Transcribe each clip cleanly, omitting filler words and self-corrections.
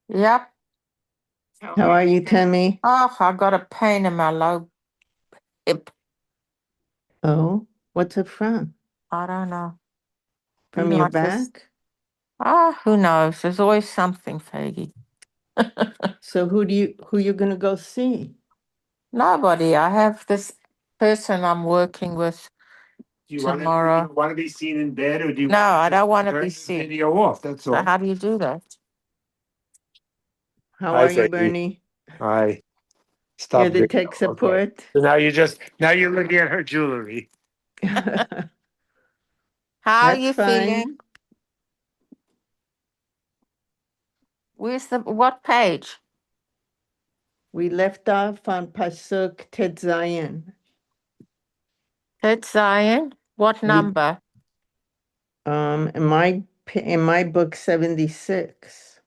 Yep. How are you, Tammy? Oh, I got a pain in my low hip. Oh, what's it from? I don't know. From I your just, back? who knows? There's always something, Faggy. So who you gonna go see? Nobody. I have this person I'm working with Do you tomorrow. want to be seen in bed, or do you No, I don't want to turn be the seen. video off? That's So all. how do you do that? How Hi, are you, Becky. Bernie? Hi. You're Stop the video. tech Okay. support. So now you're looking at her jewelry. How are That's you fine. feeling? Where's what page? We left off on Pasuk Tet Zayin. That's Zion. What number? In my book 76.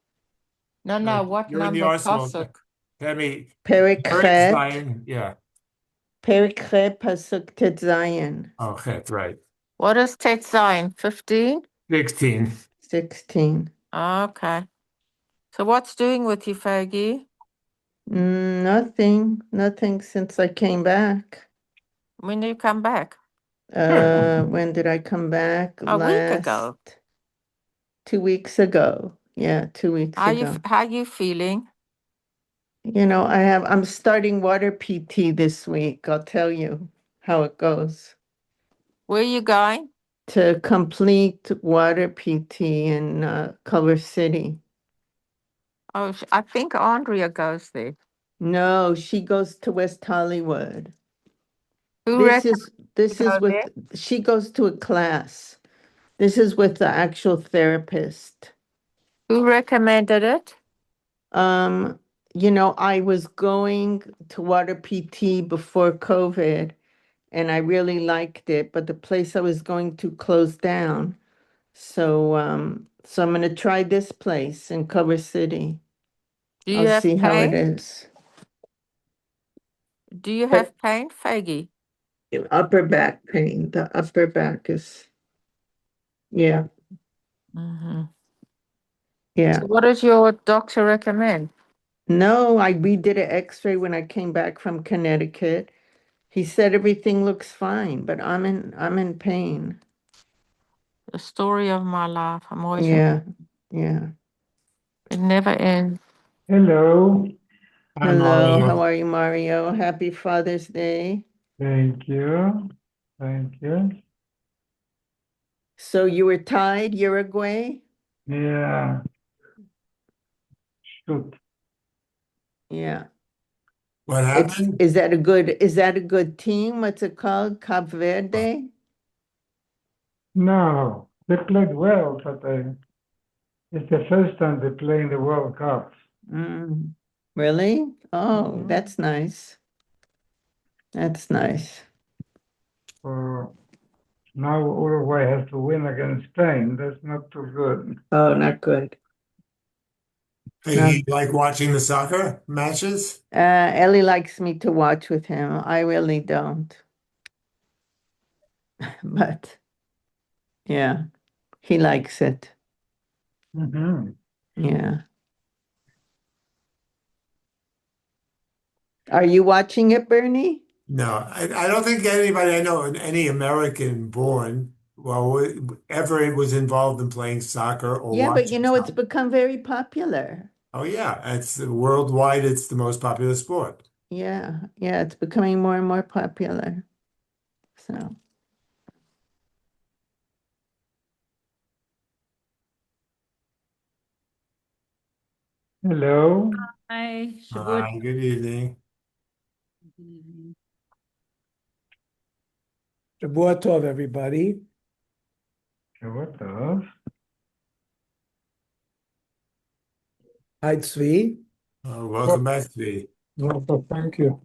No, what You're in the number arsenal. Pasuk? Tammy, Perik Eric Chet. Stein. Yeah. Perik Chet Pasuk Tet Zayin. Oh, that's right. What is Tet Zion? 15? 16. 16. Okay. So what's doing with you, Faggy? Nothing since I came back. When do you come back? When did I come back? A week ago. 2 weeks ago. Yeah, 2 weeks ago. How you feeling? I'm starting water PT this week. I'll tell you how it goes. Where you going? To complete water PT in Culver City. Oh, I think Andrea goes there. No, she goes to West Hollywood. Who This recommended is with she goes to a class. This is with the actual therapist. Who recommended it? I was going to water PT before COVID and I really liked it, but the place I was going to closed down. So I'm gonna try this place in Culver City. Do you I'll have see how it pain? is. Do you But have pain, Faggy? upper back pain. The upper back is, yeah, Mm-hmm. yeah. So what does your doctor recommend? No, I redid an X-ray when I came back from Connecticut. He said everything looks fine, but I'm in pain. The story of my life. I'm always Yeah, yeah. it never ends. Hello. Hi, Hello, Mario. how are you, Mario? Happy Father's Day. Thank you. Thank you. So you were tied, Uruguay? Yeah. Shoot. Yeah. What happened? Is that a good team? What's it called? Cape Verde? No, they played well, but it's the first time they play in the World Cup. Mm, really? Oh, Mhm. that's nice. That's nice. So now Uruguay has to win against Spain. That's not too good. Oh, not good. Hey, you like watching the soccer matches? Ellie likes me to watch with him. I really don't. But yeah, he likes it. Mhm. Yeah. Are you watching it, Bernie? No, I don't think anybody I know, any American born, well, ever was involved in playing soccer or Yeah, but watching it's soccer. become very popular. Oh yeah, it's worldwide. It's the most popular sport. Yeah, yeah, it's becoming more and more popular. So, Hello. Hi, Hi, good evening. Shavua Tov, everybody. What else? Hi, Tzvi. Welcome back, Steve. No, thank you.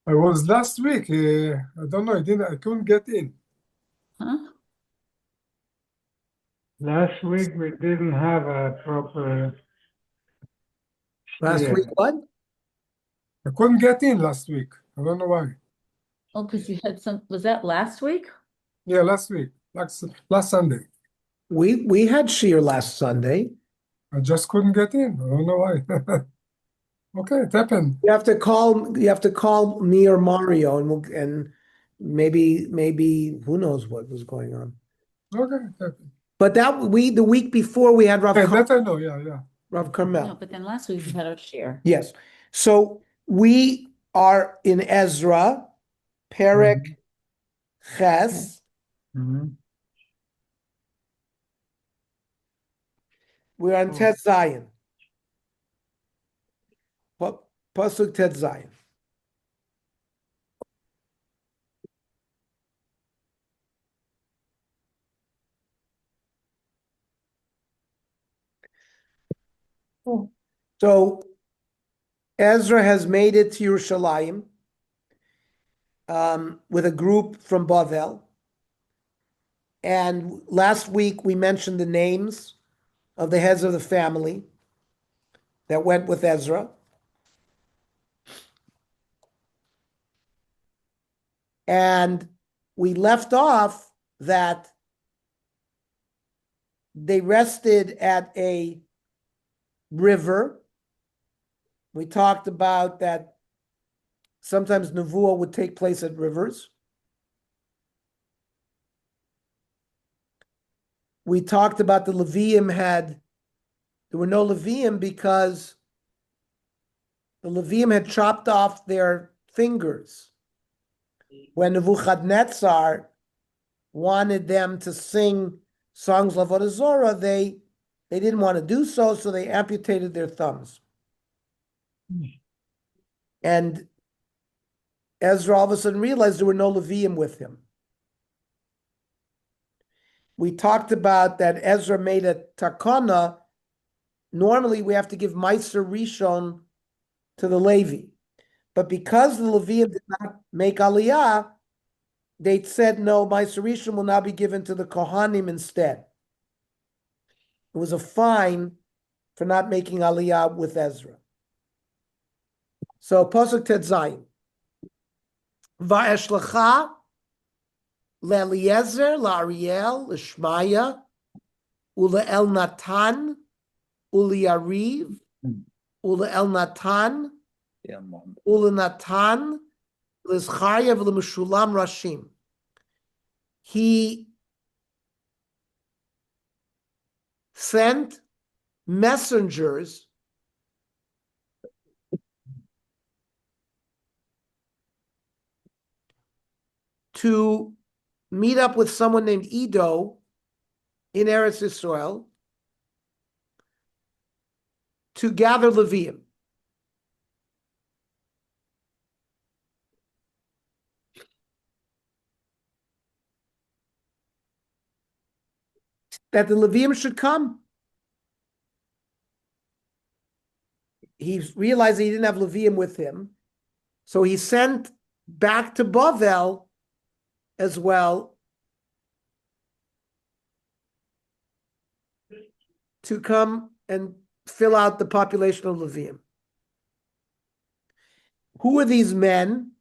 I was last week. I don't know. I couldn't get in. Huh? Last week we didn't have a proper. Last week, what? I couldn't get in last week. I don't know why. Oh, because you had was that last week? Yeah, last week, last Sunday. We had Shiur last Sunday. I just couldn't get in. I don't know why. Okay, it happened. You have to call me or Mario, and maybe who knows what was going on. Okay, it happened. But the week before we had Okay, that I know. Yeah. Rav No, Carmel. but then last week we had our share. Yes. So we are in Ezra, Perek Ches. Mhm. We're on Tet Zion. Pasuk Tet Zion. So Ezra has made it to Yerushalayim with a group from Bavel. And last week we mentioned the names of the heads of the family that went with Ezra. And we left off that they rested at a river. We talked about that sometimes Nevuah would take place at rivers. We talked about the Levium there were no Levium because the Levium had chopped off their fingers. When Nebuchadnezzar wanted them to sing songs of Avodah Zorah, they didn't want to do so, so they amputated their thumbs. And Ezra all of a sudden realized there were no Levium with him. We talked about that Ezra made a takana. Normally we have to give Meiser Rishon to the Levi. But because the Levium did not make Aliyah, they said, no, Meiser Rishon will now be given to the Kohanim instead. It was a fine for not making Aliyah with Ezra. So, Pasuk Tet Zayin. Va'eshlecha le'Eliezer, la'Ariel, l'Shmaya, ule'el Natan, ule'Yariv, ule'el Natan, ule'Natan, l'Zchariah, v'le'Meshulam Rashim. He sent messengers to meet up with someone named Edo in Eretz Yisrael to gather Levium. That the Levium should come. He realized he didn't have Levium with him, so he sent back to Bavel as well to come and fill out the population of Levium. Who are these men?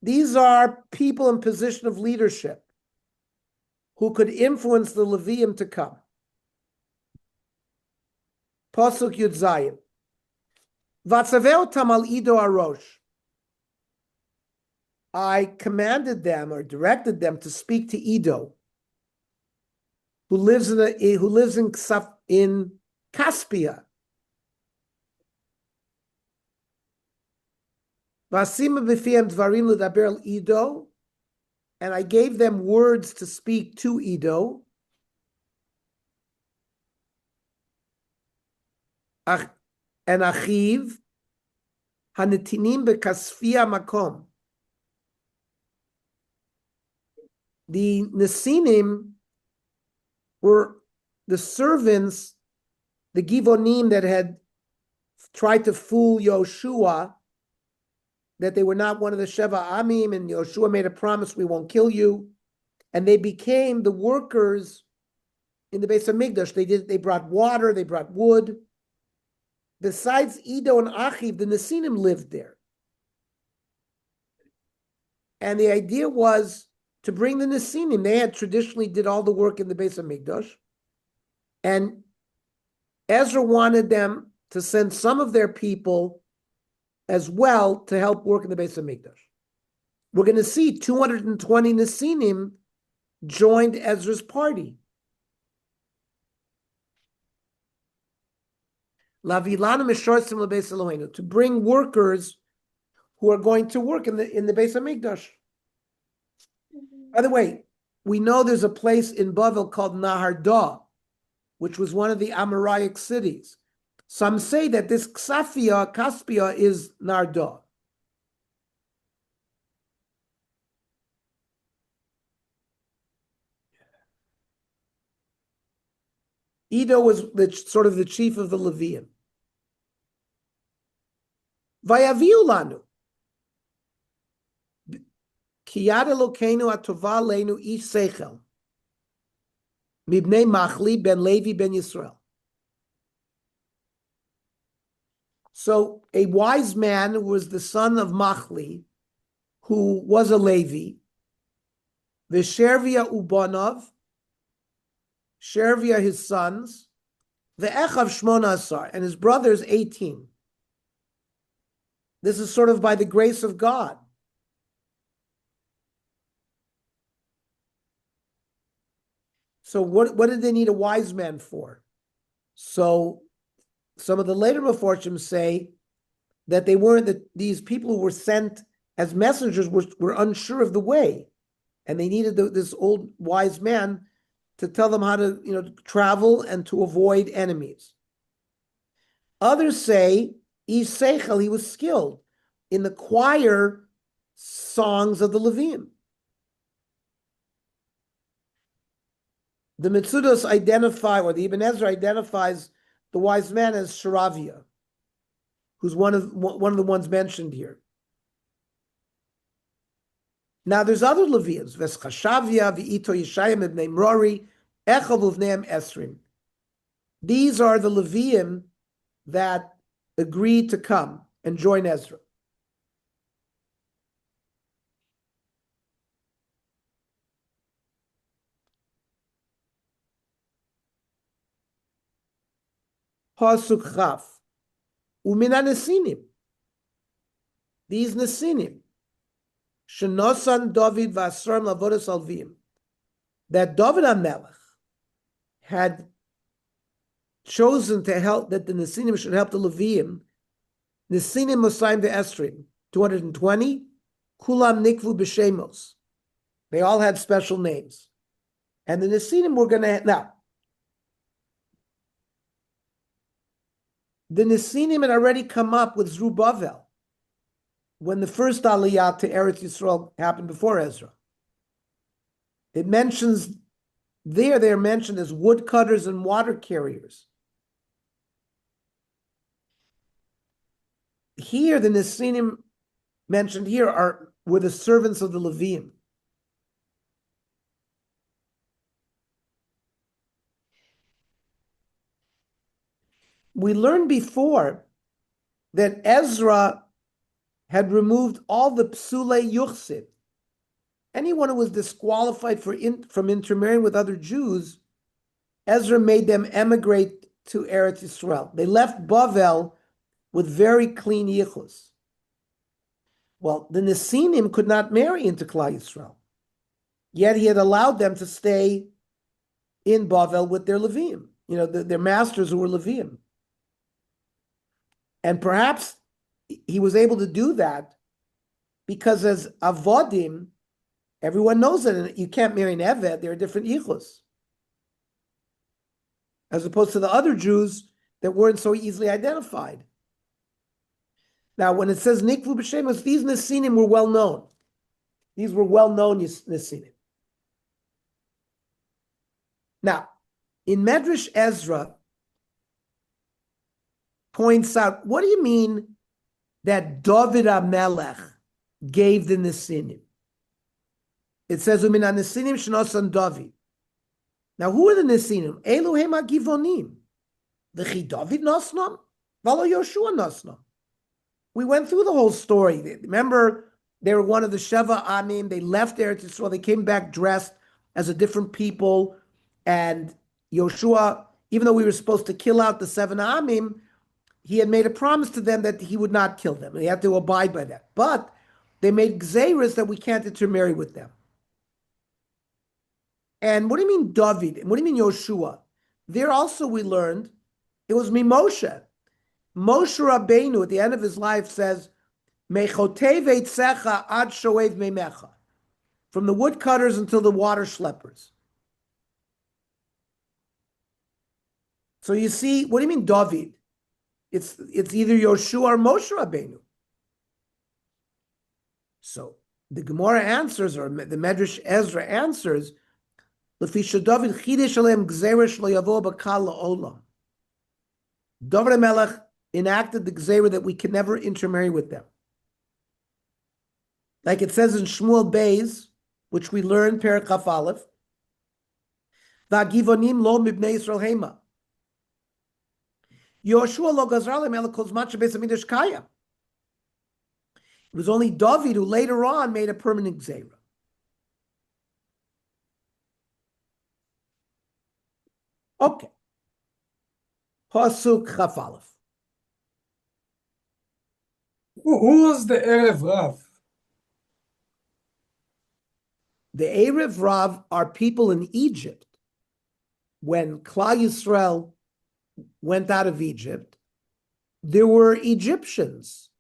These are people in position of leadership who could influence the Levium to come. Pasuk Yud Zayin. Vatzaveu tamal Ido Arosh. I commanded them or directed them to speak to Edo, who lives in Caspia. Vasima b'fiam dvarim l'daber el Edo, and I gave them words to speak to Edo. And Achiv hanetinim b'Caspia makom. The Nesinim were the servants, the Givonim that had tried to fool Yoshua, that they were not one of the Sheva Amim, and Yoshua made a promise, we won't kill you. And they became the workers in the Beis HaMikdash. They brought water, they brought wood. Besides Edo and Achiv, the Nesinim lived there. And the idea was to bring the Nesinim. They had traditionally did all the work in the Beis HaMikdash. And Ezra wanted them to send some of their people as well to help work in the Beis Hamikdash. We're going to see 220 Nesinim joined Ezra's party. To bring workers who are going to work in the Beis Hamikdash. By the way, we know there's a place in Bavel called Nahardah, which was one of the Amoraic cities. Some say that this Caspia is Nardah. Edo was sort of the chief of the Levium. Vayaviu lanu. Kiyad Elokeinu atova leinu ish seichel. Mibnei Machli ben Levi ben Yisrael. So a wise man who was the son of Machli, who was a Levi, Veshervia Ubanov, Shervia his sons, the Echav Shmona Asar, and his brothers 18. This is sort of by the grace of God. So what did they need a wise man for? So some of the later Meforshim say that they weren't, that these people who were sent as messengers were unsure of the way, and they needed this old wise man to tell them how to travel and to avoid enemies. Others say Ish Seichel, he was skilled in the choir songs of the Levim. The Mitzudos identify, or the Ibn Ezra identifies the wise man as Sheravia, who's one of the ones mentioned here. Now there's other Levians, V'eschashavia, V'ito Yeshayim ibn Mrori, Echav uvneim Esrim. These are the Leviim that agreed to come and join Ezra. Pasuk Chaf. Umina Nesinim. These Nesinim. Shenosan David Vasram Lavodas Alvim. That David HaMelech had chosen to help, that the Nesinim should help the Leviim. Nesinim Mosayim de Esrim. 220. Kulam Nikvu B'Shemos. They all had special names. And the Nesinim were going to, now, the Nesinim had already come up with Zerubbabel when the first Aliyah to Eretz Yisrael happened before Ezra. It mentions, they're mentioned as woodcutters and water carriers. Here, the Nesinim mentioned here were the servants of the Leviim. We learned before that Ezra had removed all the psulei yuchsid. Anyone who was disqualified from intermarrying with other Jews, Ezra made them emigrate to Eretz Yisrael. They left Bavel with very clean yichus. Well, the Nesinim could not marry into Klal Yisrael, yet he had allowed them to stay in Bavel with their Leviim, their masters who were Leviim. And perhaps he was able to do that because as avodim, everyone knows that you can't marry an eved, there are different yichus. As opposed to the other Jews that weren't so easily identified. Now, when it says Nikvu B'Shemos, these Nesinim were well known. These were well-known Nesinim. Now, in Medrash Ezra, points out, what do you mean that David HaMelech gave the Nesinim? It says, Umin HaNesinim shenosan David. Now, who are the Nesinim? Elohim HaGivonim. V'chi David nosnam, v'alo Yoshua nosnam. We went through the whole story. Remember, they were one of the Sheva Amim. They left Eretz Yisrael. They came back dressed as a different people. And Yoshua even though we were supposed to kill out the 7 Amim, he had made a promise to them that he would not kill them. And he had to abide by that. But they made gzeiras that we can't intermarry with them. And what do you mean David? And what do you mean Yoshua? There also we learned it was Moshe. Moshe Rabbeinu at the end of his life says, Mechotev eitzecha ad shoev meimecha. From the woodcutters until the water schleppers. So you see, what do you mean David? It's either Yoshua or Moshe Rabbeinu. So the Gemara answers, or the Medrash Ezra answers, Lefisha David chidesh aleim gzeresh lo yavo bakal la'olam. David HaMelech enacted the gzera that we can never intermarry with them. Like it says in Shmuel Beis, which we learned, Perek Chaf Aleph, V'agivonim lo mibnei Yisrael hema. Yoshua lo gazar lehem ela kol zman shebeis hamidrash kayam. It was only David who later on made a permanent gzera. Okay. Pasuk Chaf Aleph. Who was the Erev Rav? The Erev Rav are people in Egypt. When Klal Yisrael went out of Egypt, there were Egyptians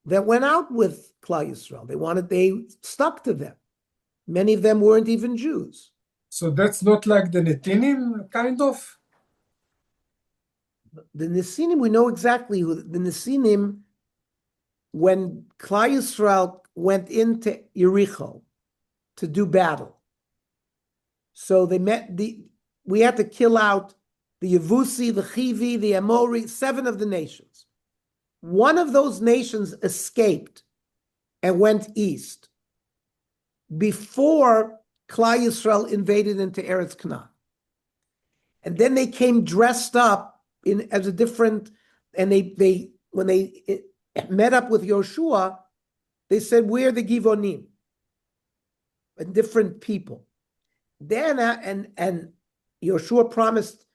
that went out with Klal Yisrael. They stuck to them. Many of them weren't even Jews. So that's not like the Netinim, kind of? The Nesinim, we know exactly who the Nesinim, when Klal Yisrael went into Yericho to do battle. So we had to kill out the Yevusi, the Chivi, the Amori, 7 of the nations. One of those nations escaped and went east before Klal Yisrael invaded into Eretz Canaan. And then they came dressed up as a different, and when they met up with Yoshua, they said, we're the Givonim, a different people. Then, and Yoshua promised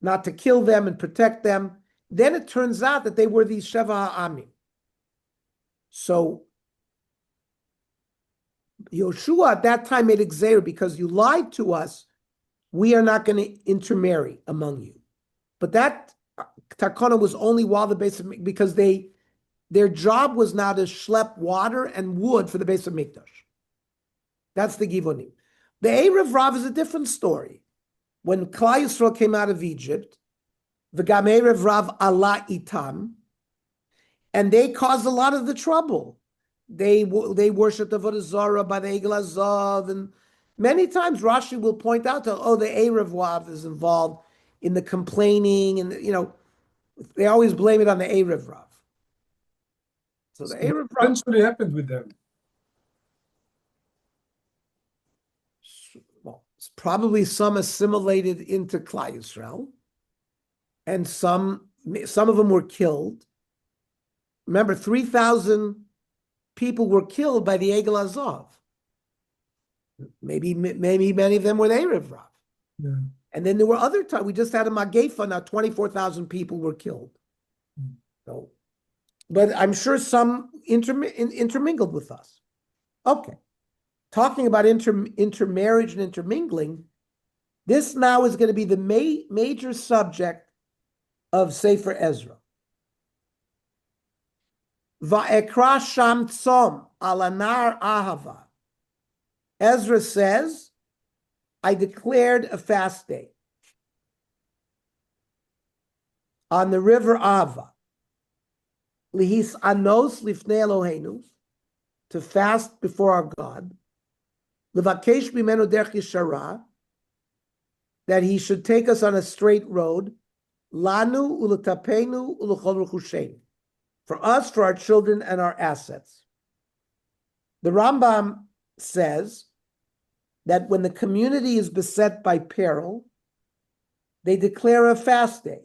not to kill them and protect them. Then it turns out that they were these Sheva Ha'amim. So Yoshua at that time made a gzera, because you lied to us, we are not going to intermarry among you. But that takana was only while the base of, because their job was now to schlep water and wood for the base of Mikdash. That's the Givonim. The Erev Rav is a different story. When Klal Yisrael came out of Egypt, the Gam Erev Rav Allah Itam, and they caused a lot of the trouble. They worshipped Avodah Zarah by the Egel Azav, and many times Rashi will point out the Erev Rav is involved in the complaining, and they always blame it on the Erev Rav. So the Erev Rav eventually happened with them. Well, probably some assimilated into Klal Yisrael, and some of them were killed. Remember, 3,000 people were killed by the Egel Azav. Maybe many of them were the Erev Rav. Yeah. And then there were other times. We just had a Magefa, now 24,000 people were killed. So, but I'm sure some intermingled with us. Okay. Talking about intermarriage and intermingling, this now is going to be the major subject of Sefer Ezra. Va'ekra sham tzom alanar ahava. Ezra says, I declared a fast day on the river Ahava. Lihis anos lifnei Eloheinu, to fast before our God. Levakesh bimenu derech yeshara, that he should take us on a straight road. Lanu uletapenu ulechol rechusheinu, for us, for our children, and our assets. The Rambam says that when the community is beset by peril, they declare a fast day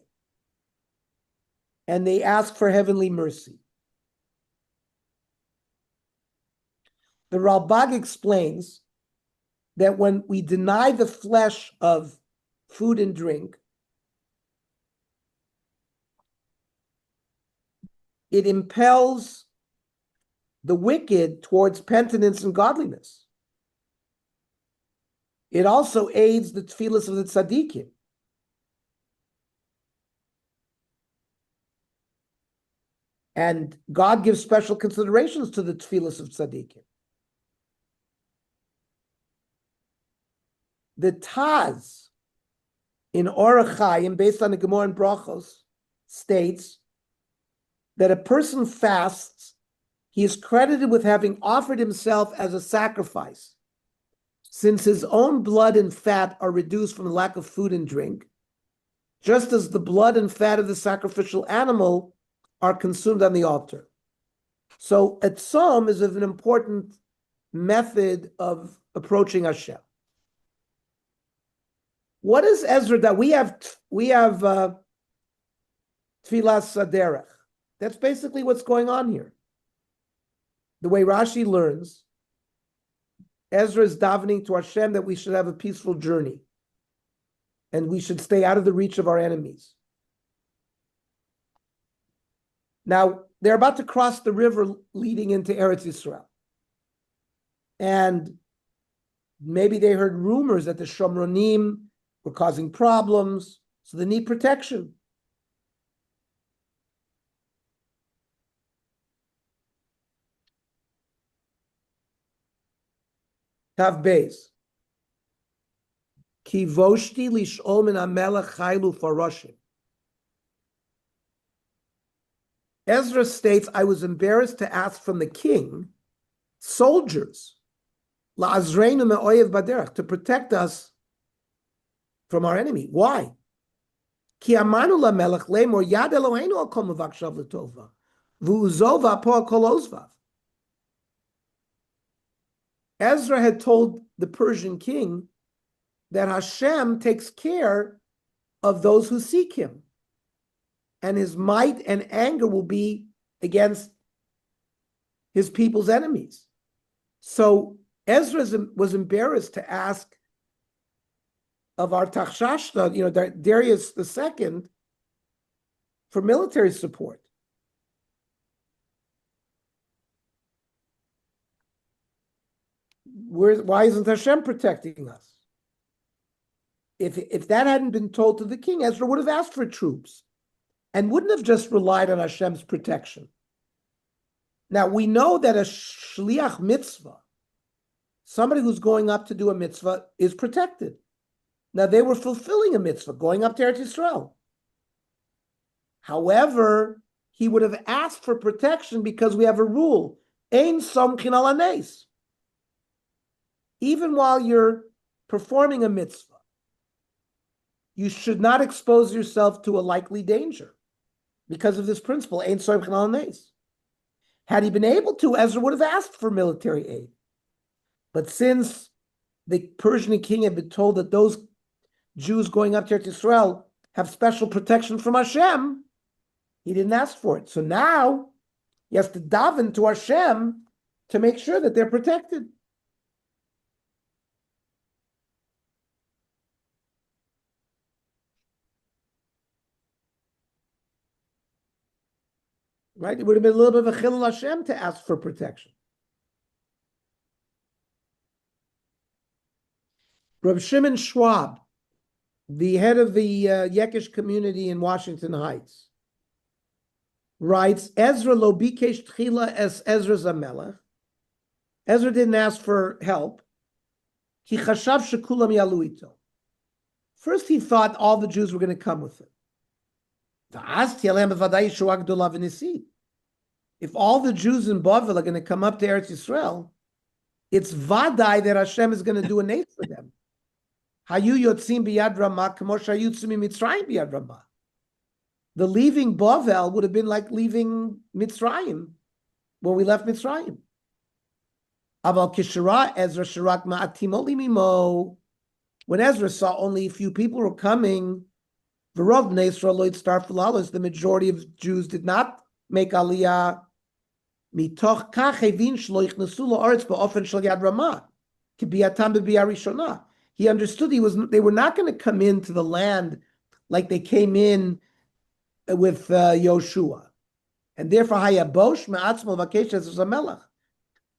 and they ask for heavenly mercy. The Ralbag explains that when we deny the flesh of food and drink, it impels the wicked towards penitence and godliness. It also aids the tefillas of the tzaddikim. And God gives special considerations to the tefillas of tzaddikim. The Taz in Orach Chaim, based on the Gemara and Brachos, states that a person fasts, he is credited with having offered himself as a sacrifice, since his own blood and fat are reduced from the lack of food and drink, just as the blood and fat of the sacrificial animal are consumed on the altar. So a tzom is an important method of approaching Hashem. What is Ezra that we have Tfilas Saderech? That's basically what's going on here. The way Rashi learns, Ezra is davening to Hashem that we should have a peaceful journey and we should stay out of the reach of our enemies. Now, they're about to cross the river leading into Eretz Yisrael. And maybe they heard rumors that the Shomronim were causing problems, so they need protection. Tav Beis. Ki voshti lish'ol min hamelech chaylu faroshim. Ezra states, I was embarrassed to ask from the king soldiers la'azreinu me'oyev baderech, to protect us from our enemy. Why? Ki amanu lamelech lemor yad Eloheinu al kol mevakshav l'tova v'uzo v'apo kol ozvav. Ezra had told the Persian king that Hashem takes care of those who seek him, and his might and anger will be against his people's enemies. So Ezra was embarrassed to ask of our Artaxerxes, Darius II, for military support. Why isn't Hashem protecting us? If that hadn't been told to the king, Ezra would have asked for troops and wouldn't have just relied on Hashem's protection. Now, we know that a shliach mitzvah, somebody who's going up to do a mitzvah, is protected. Now, they were fulfilling a mitzvah, going up to Eretz Yisrael. However, he would have asked for protection because we have a rule, ein somchin al hanes. Even while you're performing a mitzvah, you should not expose yourself to a likely danger because of this principle, ein somchin al hanes. Had he been able to, Ezra would have asked for military aid. But since the Persian king had been told that those Jews going up to Eretz Yisrael have special protection from Hashem, he didn't ask for it. So now he has to daven to Hashem to make sure that they're protected. Right? It would have been a little bit of a chilul Hashem to ask for protection. Reb Shimon Schwab, the head of the Yekish community in Washington Heights, writes, Ezra lo bikesh tchila es Ezra zamelech. Ezra didn't ask for help. Ki chashav shekulam yalu ito. First he thought all the Jews were going to come with him. If all the Jews in Bavel are going to come up to Eretz Yisrael, it's vadai that Hashem is going to do a nace for them. Hayu yotzim biyad ramah kamo shayutzim mitzrayim biyad ramah. The leaving Bavel would have been like leaving Mitzrayim when we left Mitzrayim. Aval kishara Ezra shirak ma'atim mimo. When Ezra saw only a few people were coming, the majority of Jews did not make aliyah. Mitoch kach hevin shlo yichnesu la'aretz ba'ofen shel yad ramah kibiyatam b'biyah rishonah. He understood they were not going to come into the land like they came in with Yoshua And therefore, hayabosh me'atzmo vakesh as a melech.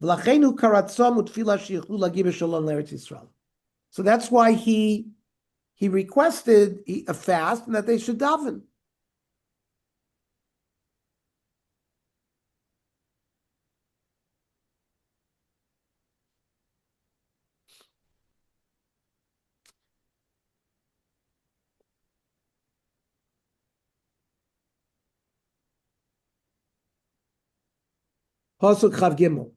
V'lachenu karatzom utfila sheichlu lagi b'shalom l'Eretz Yisrael. So that's why he requested a fast and that they should daven. Pasuk Chav Gimel.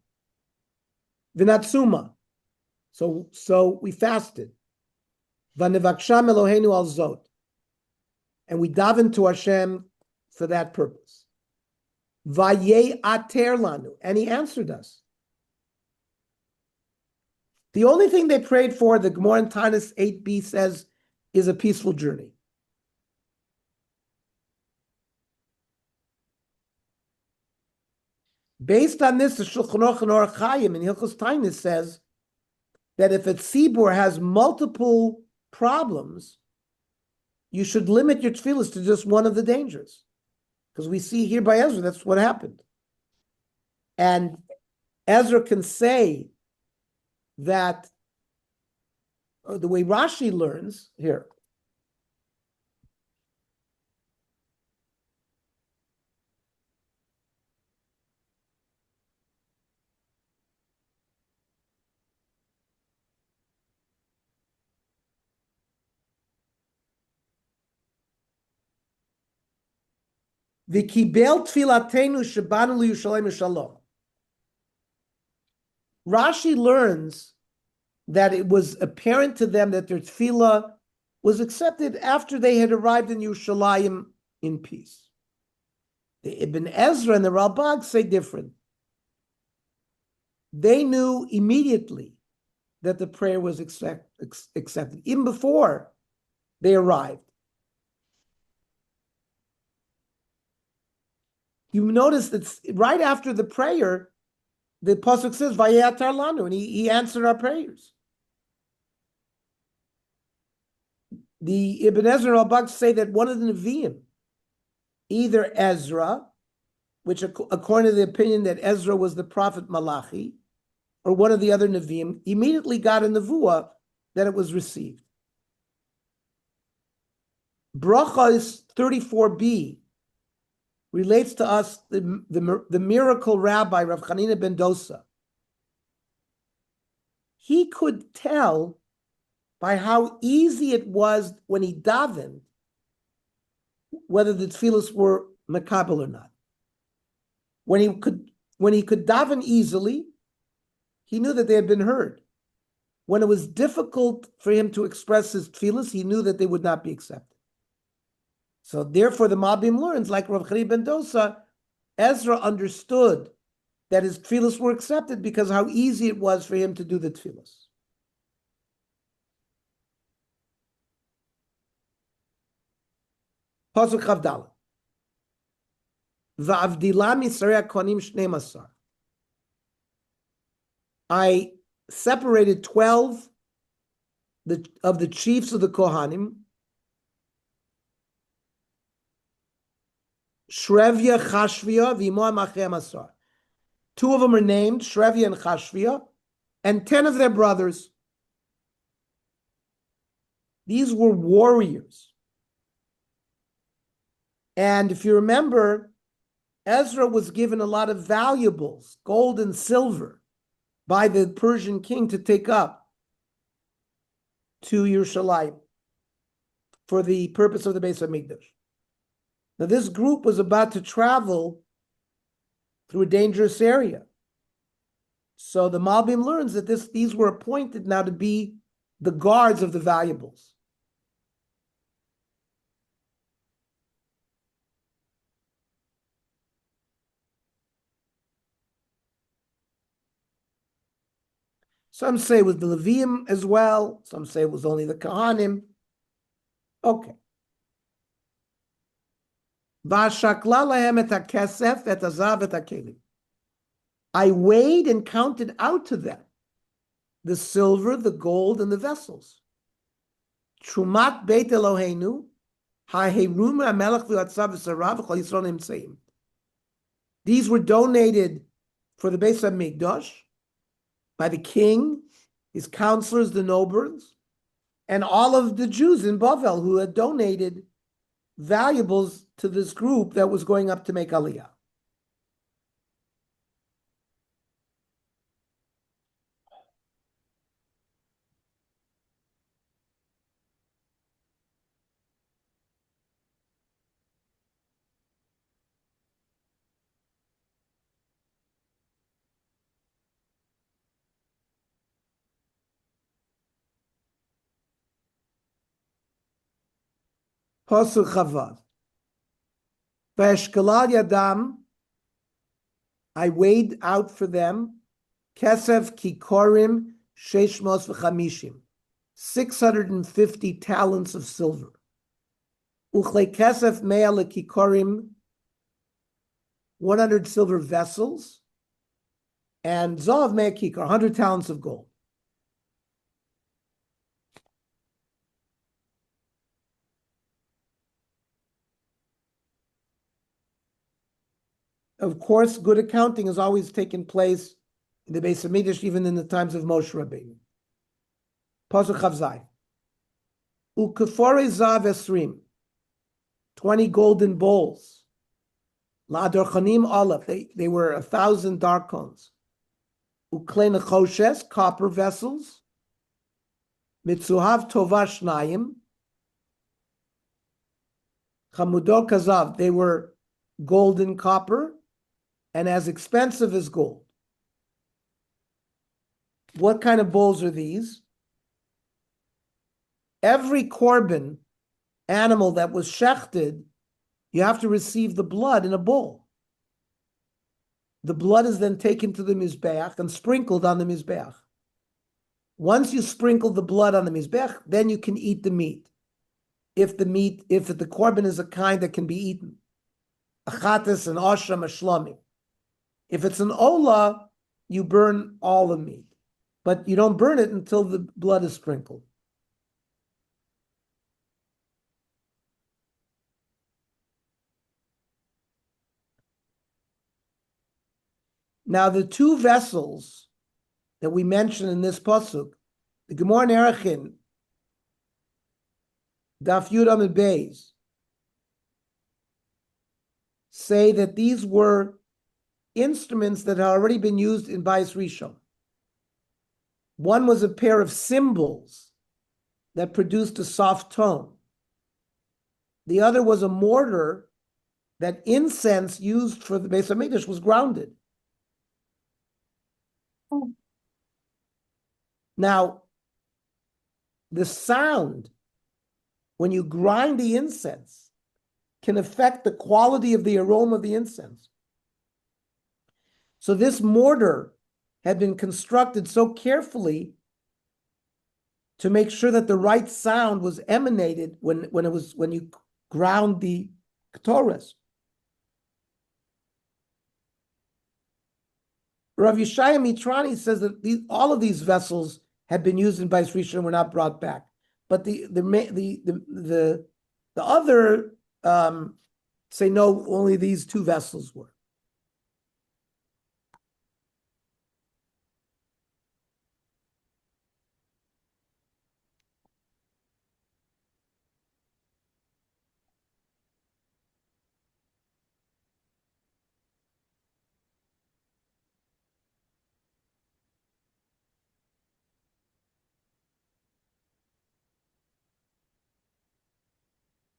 V'natsuma. So we fasted. V'nevaksham Eloheinu al zot. And we davened to Hashem for that purpose. Vayei ater lanu. And he answered us. The only thing they prayed for, the Gemara in Tanis 8b says, is a peaceful journey. Based on this, the Shulchan Aruch and Orach Chaim in Hilchos Tainus says that if a tzibur has multiple problems, you should limit your tefillas to just one of the dangers. Because we see here by Ezra, that's what happened. And Ezra can say that, the way Rashi learns here, V'kibel tfilatenu shebanu liyushalayim shalom. Rashi learns that it was apparent to them that their tefillah was accepted after they had arrived in Yerushalayim in peace. The Ibn Ezra and the Ralbag say different. They knew immediately that the prayer was accepted, even before they arrived. You notice that right after the prayer, the pasuk says "Vayeatar lanu," and he answered our prayers. The Ibn Ezra and Ralbag say that one of the Nevi'im, either Ezra, which according to the opinion that Ezra was the prophet Malachi, or one of the other Nevi'im, immediately got a nevuah that it was received. Brachos 34b relates to us the miracle rabbi Rav Chanina ben Dosa. He could tell by how easy it was when he davened whether the tefillos were makabel or not. When he could daven easily, he knew that they had been heard. When it was difficult for him to express his tefillos, he knew that they would not be accepted. So therefore, the Malbim learns, like Rav Chanina ben Dosa, Ezra understood that his tefillos were accepted because how easy it was for him to do the tefillos. Pasuk Chavdala. Va'avdila misarei kohanim shnei masar. I separated 12 of the chiefs of the Kohanim, Shrevya, Chashvia, V'imoa Machem Asar. 2 of them are named, Shrevya and Chashvia, and 10 of their brothers. These were warriors. And if you remember, Ezra was given a lot of valuables, gold and silver, by the Persian king to take up to Yerushalayim for the purpose of the Beis HaMikdash. Now, this group was about to travel through a dangerous area. So the Malbim learns that these were appointed now to be the guards of the valuables. Some say it was the Levium as well. Some say it was only the Kohanim. Okay. I weighed and counted out to them the silver, the gold, and the vessels. Trumat Beit Eloheinu, ha'herum ha'melech v'yatzav v'sarav v'chol Yisrael nimtzeim. These were donated for the Beis HaMikdash by the king, his counselors, the nobles, and all of the Jews in Bavel who had donated valuables to this group that was going up to make Aliyah. Pasuk Chavav. V'eshkelal yadam, I weighed out for them, kesef kikorim sheshmos v'chamishim, 650 talents of silver. Uchle kesef mea lekikorim, 100 silver vessels, and zav mea kikar, 100 talents of gold. Of course, good accounting has always taken place in the Beis HaMikdash, even in the times of Moshe Rabbeinu. Pasuk Chavzai. Ukefore zav esrim, 20 golden bowls. La'ador chanim olav, they were 1,000 dark cones. Ukle nechoshes, copper vessels. Mitzuhav tova shnayim. Chamudot kazav, they were gold and copper, and as expensive as gold. What kind of bowls are these? Every korban animal that was shechted, you have to receive the blood in a bowl. The blood is then taken to the mizbeach and sprinkled on the mizbeach. Once you sprinkle the blood on the mizbeach, then you can eat the meat. If the korban is a kind that can be eaten. Achates and osham ashlamim. If it's an olah, you burn all the meat, but you don't burn it until the blood is sprinkled. Now, the two vessels that we mentioned in this pasuk, the Gemara Nerachin, Daf Yud Amud Beis, say that these were instruments that had already been used in Bais Rishon. One was a pair of cymbals that produced a soft tone. The other was a mortar that incense used for the Beis HaMikdash was grounded. Now, the sound, when you grind the incense, can affect the quality of the aroma of the incense. So this mortar had been constructed so carefully to make sure that the right sound was emanated when you ground the ketores. Rav Yeshaya Mitrani says that all of these vessels had been used in Bais Rishon and were not brought back, but the other say no, only these two vessels were.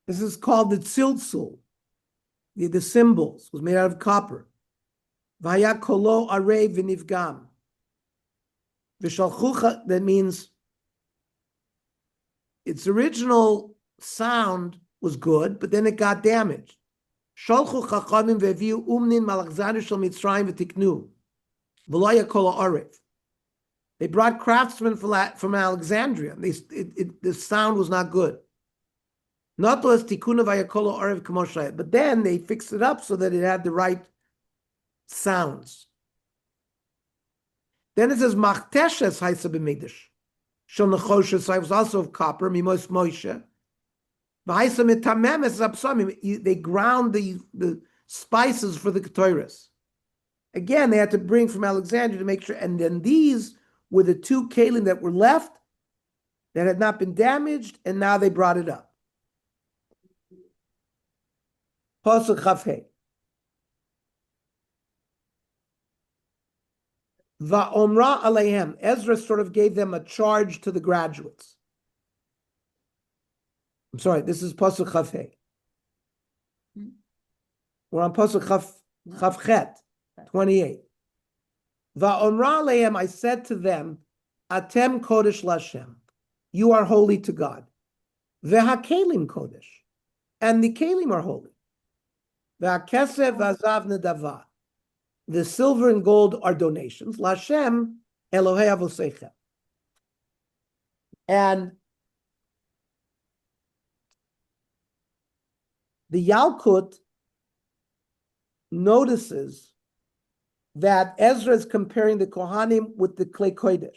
This is called the tziltzul. The cymbals was made out of copper. Vaya kolo arei v'nivgam. V'shalchucha, that means its original sound was good, but then it got damaged. Shalchu chachamim ve'viu umnin malachzanu shel Mitzrayim v'tiknu. V'loya kolo arev. They brought craftsmen from Alexandria. The sound was not good. But then they fixed it up so that it had the right sounds. Then it says, Machteshes haisa b'mikdash. Shel nechoshes, I was also of copper, mimos Moshe. V'haisa mitamemes zapsamim. They ground the spices for the ketores. Again, they had to bring from Alexandria to make sure. And then these were the 2 kelim that were left that had not been damaged, and now they brought it up. Pasuk Chafhei. Va'omra aleihem. Ezra sort of gave them a charge to the graduates. I'm sorry, this is Pasuk Chafhei. We're on Pasuk Chavchet, 28. Va'omra aleihem, I said to them, Atem Kodesh Lashem, you are holy to God. Ve'hakelim Kodesh, and the kelim are holy. Ve'hakesev v'azav nedava, the silver and gold are donations. Lashem Elohei Avoseichem. And the Yalkut notices that Ezra is comparing the Kohanim with the Klei Kodesh.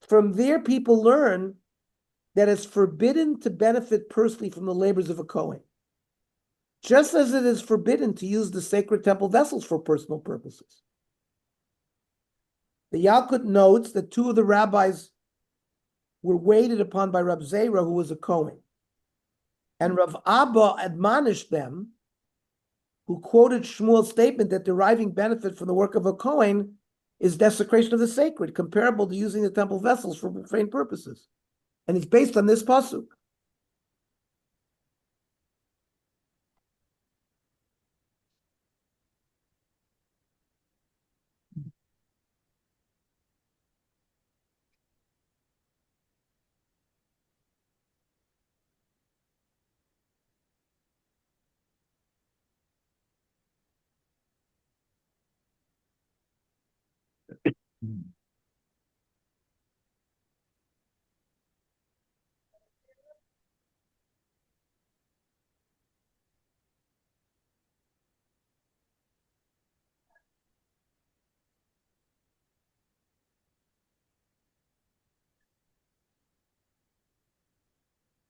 From there, people learn that it's forbidden to benefit personally from the labors of a Kohen, just as it is forbidden to use the sacred temple vessels for personal purposes. The Yalkut notes that 2 of the rabbis were waited upon by Rav Zera, who was a Kohen. And Rav Abba admonished them, who quoted Shmuel's statement that deriving benefit from the work of a Kohen is desecration of the sacred, comparable to using the temple vessels for profane purposes. And it's based on this pasuk.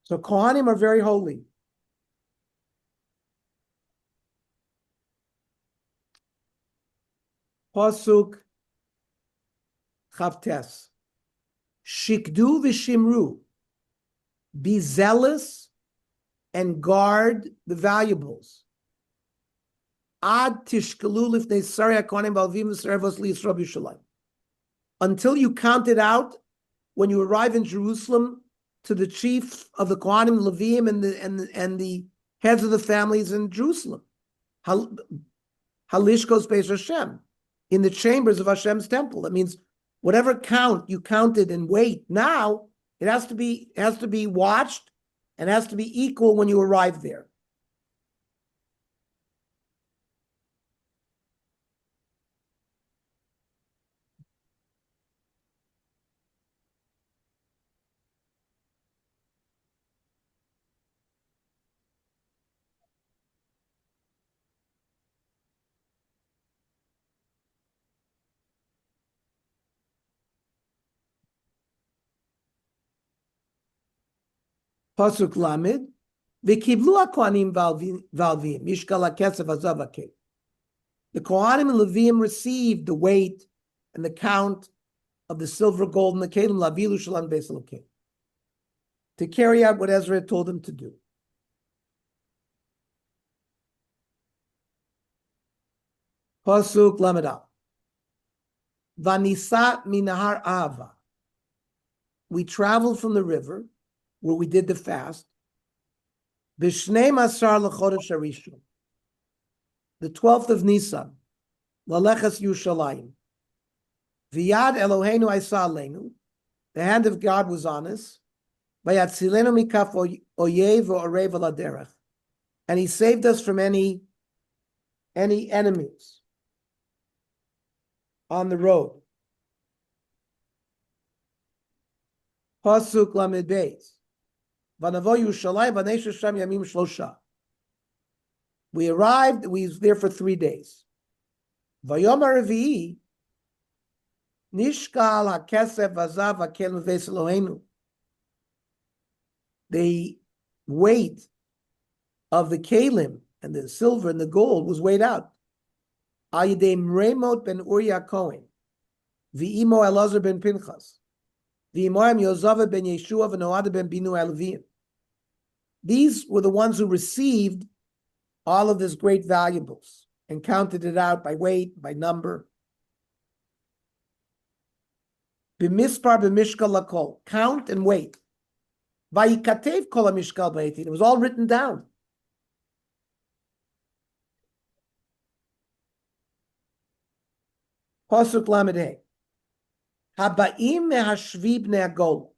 So Kohanim are very holy. Pasuk Chavtes. Shikdu v'shimru. Be zealous and guard the valuables. Ad tishkalu lifnei sari hakohanim balvim v'servos liyisrael b'Yerushalayim. Until you count it out when you arrive in Jerusalem to the chief of the Kohanim, Levim, and the heads of the families in Jerusalem. Halishkos Beis Hashem, in the chambers of Hashem's temple. That means whatever count you counted and wait, now it has to be watched and has to be equal when you arrive there. Pasuk Lamed, v'kiblu haKohanim v'Alvim mishkal hakesef hazav hakei. The Kohanim and Levim received the weight and the count of the silver, gold, and the kelim lavilu shalom beis Elokeim, to carry out what Ezra had told them to do. Pasuk Lamed Al. Vanisa minahar Ava. We traveled from the river where we did the fast. B'shnei masar l'chodesh harishon, the 12th of Nisan, l'aleches Yerushalayim. V'yad Eloheinu aisa aleinu, the hand of God was on us. V'yatzilenu mikaf oyev v'orev aladerech, and He saved us from any enemies on the road. Pasuk Lamed Beis. Vanavo Yerushalayim v'neish Hashem yamim shlosha. We arrived, we was there for 3 days. Vayom ha'revi'i nishkal hakesef vazav hakel v'veis Eloheinu. The weight of the kelim and the silver and the gold was weighed out. Al Yedei Mremot ben Uriah Cohen, V'imo Elazar ben Pinchas, V'imoim Yozava ben Yeshua v'Noada ben Binu Elevim. These were the ones who received all of this great valuables and counted it out by weight, by number. B'mispar b'mishkal lakol, count and weight. Vayikatev kol hamishkal b'eitin, it was all written down. Pasuk Lamed Habaim mehashvi bnei agol,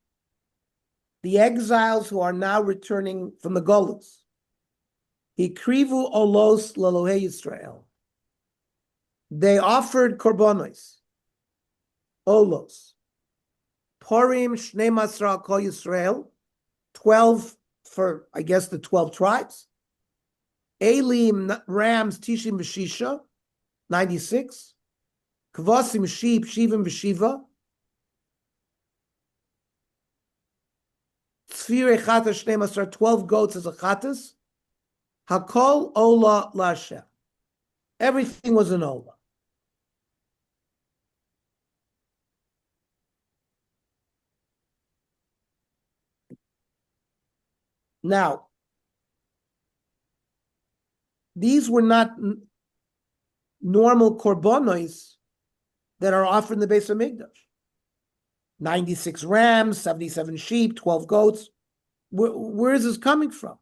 the exiles who are now returning from the Golos. Ikrivu olos l'Elohei Yisrael. They offered korbanos, olos, Purim Shnei Masra Kol Yisrael, 12 for, I guess, the 12 tribes. Elim rams Tishim V'Shisha, 96. Kvasim sheep Shivim V'Shiva. Tzfir Echata Shnei Masra, 12 goats as a chatas. Hakol Ola Lashem. Everything was an Ola. Now, these were not normal korbanos that are offered in the Beis Hamikdash. 96 rams, 77 sheep, 12 goats. Where is this coming from?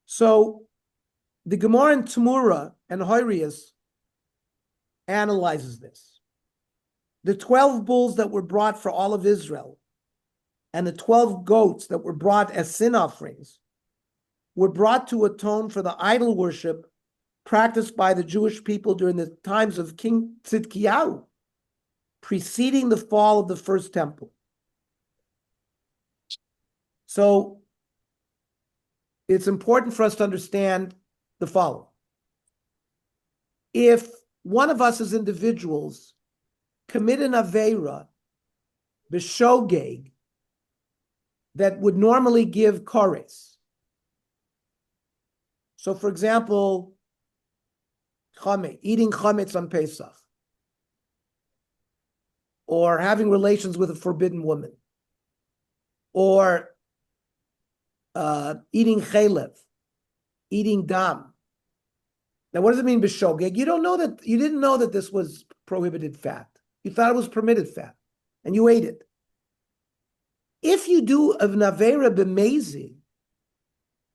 So the Gemara in Tamura and Hoirias analyzes this. The 12 bulls that were brought for all of Israel and the 12 goats that were brought as sin offerings were brought to atone for the idol worship practiced by the Jewish people during the times of King Tzidkiyahu, preceding the fall of the first temple. So it's important for us to understand the following. If one of us as individuals commit an aveira, b'shogeg, that would normally give kores. So, for example, eating chametz on Pesach, or having relations with a forbidden woman, or eating chalev, eating dam. Now, what does it mean b'shogeg? You didn't know that this was prohibited fat. You thought it was permitted fat, and you ate it. If you do of Navera b'mezi,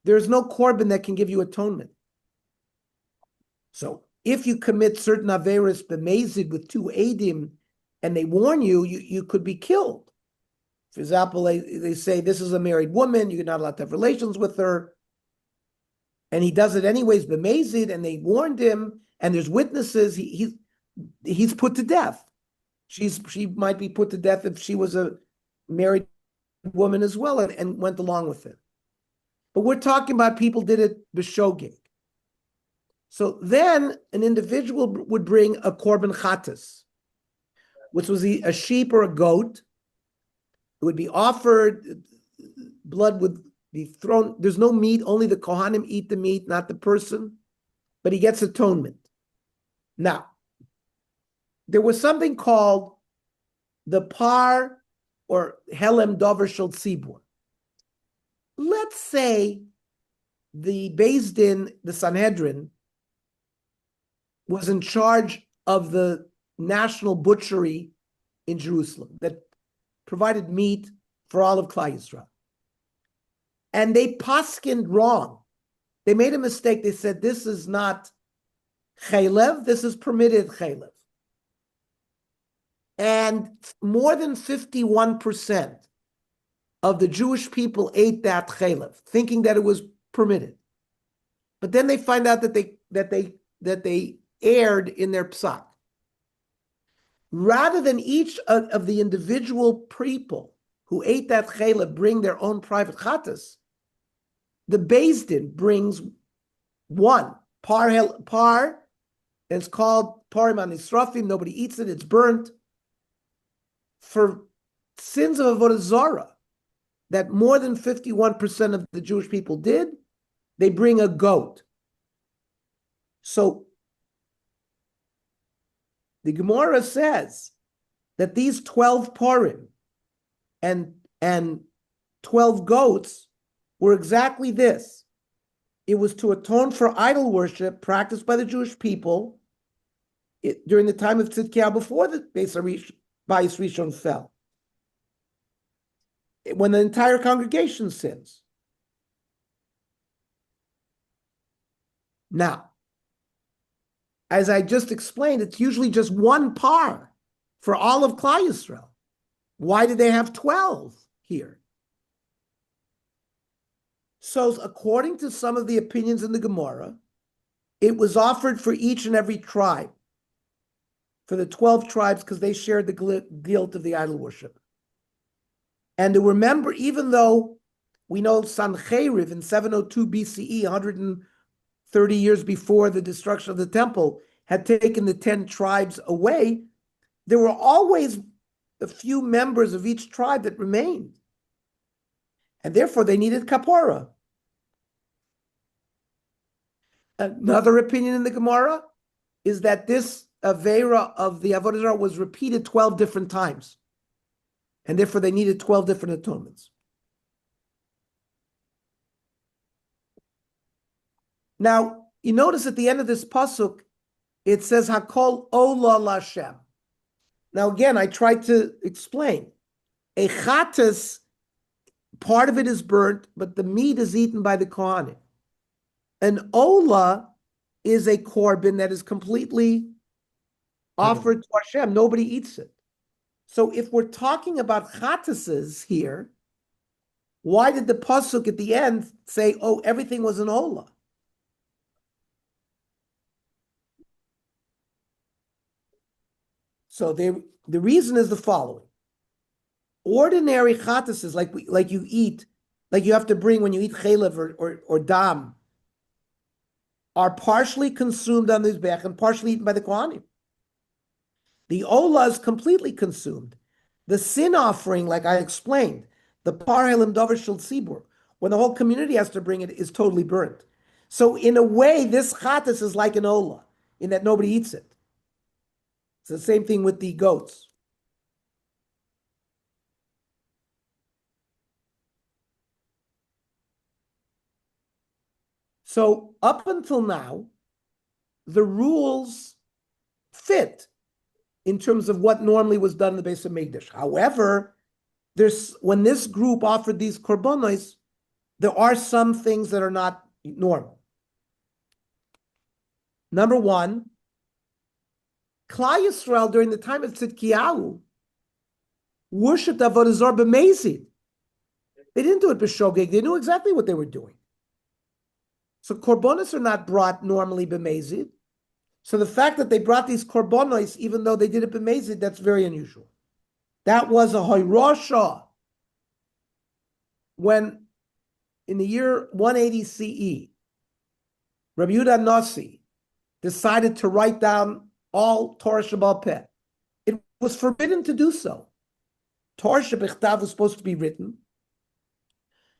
there's no korban that can give you atonement. So if you commit certain Averas b'mezi with 2 edim, and they warn you, you could be killed. For example, they say this is a married woman, you're not allowed to have relations with her, and he does it anyways b'mezi, and they warned him, and there's witnesses, he's put to death. She might be put to death if she was a married woman as well and went along with it. But we're talking about people did it b'shogeg. So then an individual would bring a korban chatas, which was a sheep or a goat. It would be offered, blood would be thrown. There's no meat, only the Kohanim eat the meat, not the person, but he gets atonement. Now, there was something called the par or helem dover shel tzibur. Let's say the Beis Din, the Sanhedrin, was in charge of the national butchery in Jerusalem that provided meat for all of Klal Yisrael. And they paskined wrong. They made a mistake. They said, this is not chaylev, this is permitted chaylev. And more than 51% of the Jewish people ate that chaylev, thinking that it was permitted. But then they find out that they erred in their psak. Rather than each of the individual people who ate that chaylev bring their own private chatas, the Beis Din brings one par. It's called parim anisrafim. Nobody eats it. It's burnt for sins of Avodah Zarah that more than 51% of the Jewish people did, they bring a goat. So the Gemara says that these 12 parim and 12 goats were exactly this. It was to atone for idol worship practiced by the Jewish people during the time of Tzidkiah before the Beis Rishon fell, when the entire congregation sins. Now, as I just explained, it's usually just one par for all of Klal Yisrael. Why did they have 12 here? So according to some of the opinions in the Gemara, it was offered for each and every tribe, for the 12 tribes, because they shared the guilt of the idol worship. And to remember, even though we know Sancheriv in 702 BCE, 130 years before the destruction of the temple, had taken the 10 tribes away, there were always a few members of each tribe that remained. And therefore, they needed kapara. Another opinion in the Gemara is that this Avera of the Avodah Zarah was repeated 12 different times. And therefore, they needed 12 different atonements. Now, you notice at the end of this pasuk, it says, Hakol Ola Lashem. Now, again, I tried to explain. A chatas, part of it is burnt, but the meat is eaten by the Kohanim. An Ola is a korban that is completely offered to Hashem. Nobody eats it. So if we're talking about chatases here, why did the pasuk at the end say, oh, everything was an Ola? So the reason is the following. Ordinary chatases, like you eat, like you have to bring when you eat chelev or dam, are partially consumed on the Mizbech and partially eaten by the Kohanim. The Ola is completely consumed. The sin offering, like I explained, the Par Helim Dover Shel Tzibur, when the whole community has to bring it, is totally burnt. So in a way, this chatas is like an Ola, in that nobody eats it. It's the same thing with the goats. So up until now, the rules fit in terms of what normally was done in the base of Mikdash. However, when this group offered these korbanos, there are some things that are not normal. Number one, Klal Yisrael during the time of Tzidkiyahu worshipped Avodah Zarah b'mezid. They didn't do it b'shogeg. They knew exactly what they were doing. So korbanos are not brought normally b'mezid. So the fact that they brought these korbanos, even though they did it b'mezid, that's very unusual. That was a hoyrosha. When in the year 180 CE, Rabbi Yehuda Nasi decided to write down all Torah Shebaal Peh. It was forbidden to do so. Torah Shebichtav was supposed to be written.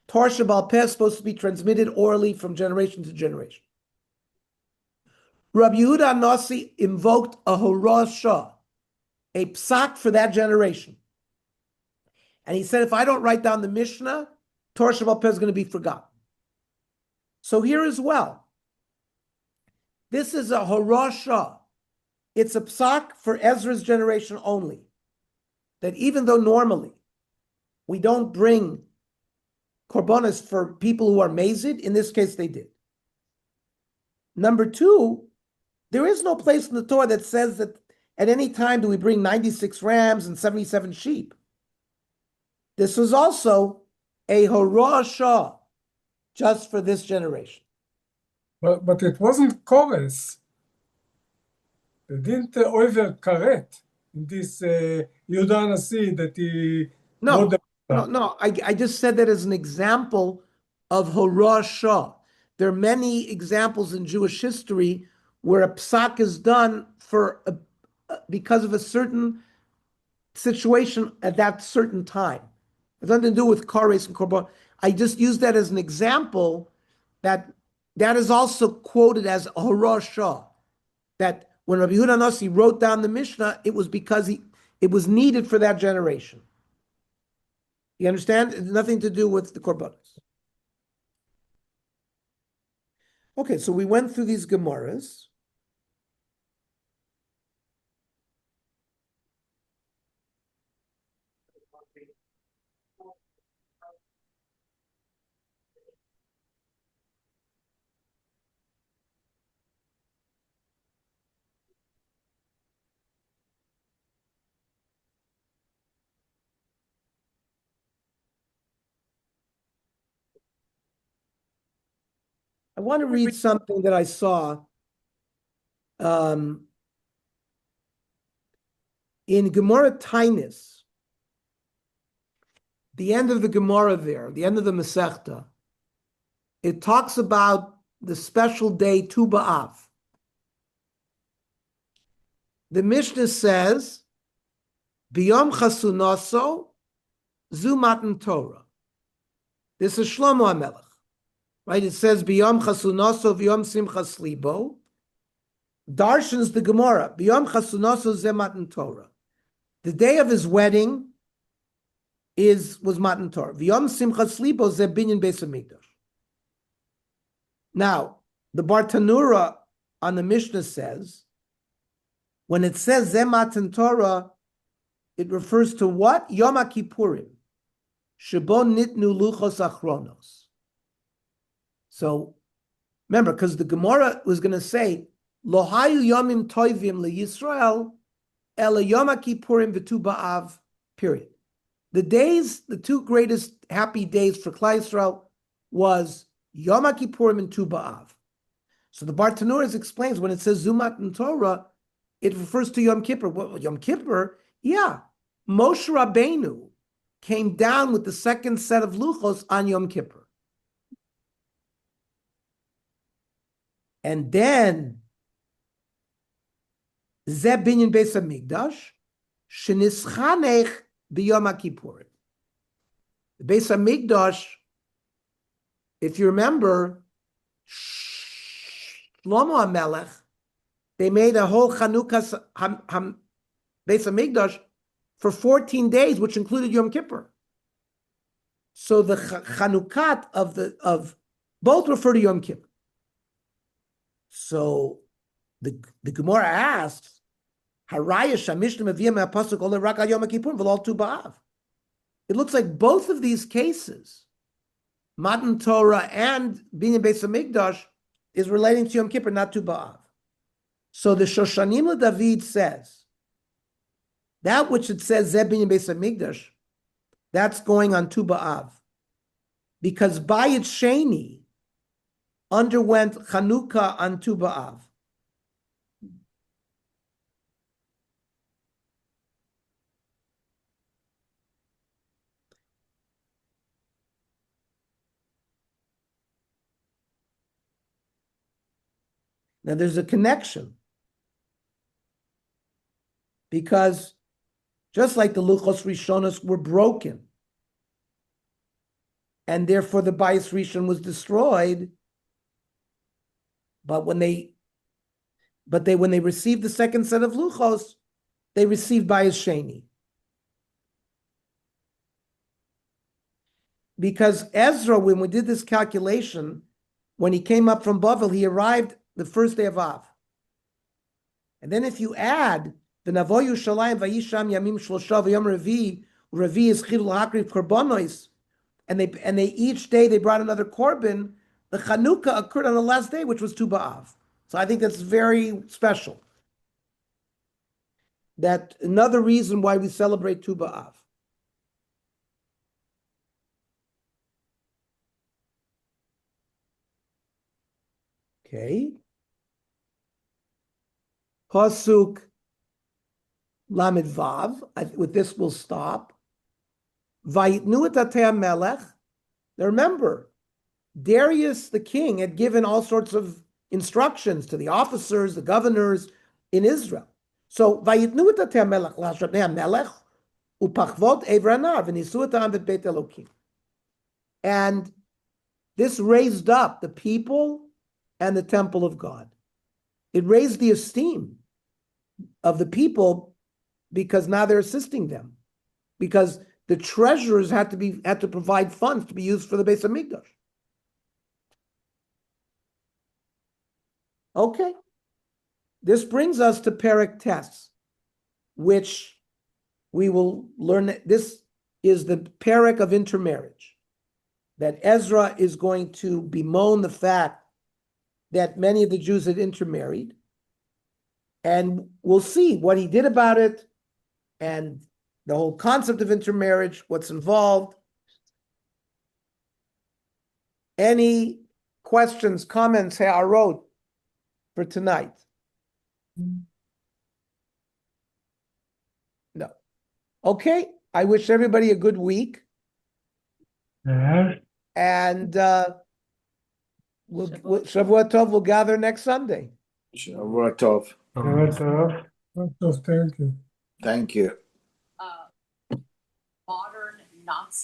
Torah Shebaal Peh is supposed to be transmitted orally from generation to generation. Rabbi Yehuda Nasi invoked a horosha, a psak for that generation. And he said, if I don't write down the Mishnah, Torah Shebaal Peh is going to be forgotten. So here as well, this is a horosha. It's a psak for Ezra's generation only. That even though normally we don't bring korbanos for people who are mazid, in this case they did. Number two, there is no place in the Torah that says that at any time do we bring 96 rams and 77 sheep. This was also a horosha just for this generation. But it wasn't chorus. They didn't overcorrect in this Yehuda Nasi that he No, wrote no. I just said that as an example of horosha. There are many examples in Jewish history where a psak is done for because of a certain situation at that certain time. It has nothing to do with kares and korban. I just use that as an example that is also quoted as a horasha, that when Rabbi Yehuda Nasi wrote down the Mishnah, it was because it was needed for that generation. You understand? It's nothing to do with the korbanos. Okay, so we went through these Gemaras. I want to read something that I saw in Gemara Tainis, the end of the Gemara there, the end of the Masechta. It talks about the special day Tu B'Av. The Mishnah says, B'yom Chasunaso Zu Matan Torah. This is Shlomo HaMelech, right? It says B'yom Chasunaso V'yom Simchas Libo. Darshans the Gemara, B'yom Chasunaso Ze Matan Torah. The day of his wedding was Matan Torah. V'yom Simchas Libo Ze Binyan Beis HaMikdash. Now, the Bartanura on the Mishnah says, when it says Ze Matan Torah, it refers to what? Yom HaKippurim, Shebo Nitnu Luchos Achronos. So, remember, because the Gemara was going to say, Lo hayu yomim toivim leYisrael, ela Yom HaKippurim v'Tu B'Av, period. The two greatest happy days for Klal Yisrael was Yom HaKippurim and Tu B'Av. So the Bartanura explains when it says Zu Matan Torah, it refers to Yom Kippur. Well, Yom Kippur, yeah. Moshe Rabbeinu came down with the second set of luchos on Yom Kippur. And then, Zeh Binyan Beis HaMikdash, Shenischanech B'Yom HaKippurim. The Beis HaMikdash, if you remember, Shlomo HaMelech, they made a whole Chanukah Beis HaMikdash for 14 days, which included Yom Kippur. So the Chanukat of both refer to Yom Kippur. So the Gemara asks, Haraya Shamishna Meviyah Me'apasuk Ole Rak Al Yom HaKippurim V'Lo Tu B'Av. It looks like both of these cases, Matan Torah and Binyan Beis HaMikdash, is relating to Yom Kippur, not Tu B'Av. So the Shoshanim LeDavid says, that which it says Zeh Binyan Beis HaMikdash, that's going on Tu B'Av. Because Bayit Sheni underwent Chanukah on Tu B'Av. Now there's a connection, because just like the Luchos Rishonos were broken, and therefore the Bayis Rishon was destroyed, but when they received the second set of Luchos, they received Bayis Sheni. Because Ezra, when we did this calculation, when he came up from Bavel, he arrived the first day of Av. And then if you add the Navo Yushalayim Vayisham Yamim Shlosha V'Yom Revi is Chidul Hakriv Korbanos, and they each day they brought another korban. The Chanukah occurred on the last day, which was Tu B'Av. So I think that's very special. That another reason why we celebrate Tu B'Av. Okay. Pasuk Lamed Vav. With this, we'll stop. Vayitnu et Atei Melech. Now remember, Darius the king had given all sorts of instructions to the officers, the governors in Israel. So Vayitnu et Atei Melech L'Hashem Melech Upachvot Evranar, v'nisuatam v'beit Elokim. And this raised up the people and the temple of God. It raised the esteem of the people because now they're assisting them. Because the treasurers had to provide funds to be used for the Beis Hamikdash. Okay. This brings us to Perek Tes, which we will learn. This is the Perek of intermarriage, that Ezra is going to bemoan the fact that many of the Jews had intermarried, and we'll see what he did about it, and the whole concept of intermarriage, what's involved. Any questions, comments, ha'arot for tonight? No. Okay, I wish everybody a good week. And Shavua Tov will gather next Sunday. Shavua Tov. Thank you. Thank you. Modern Nazi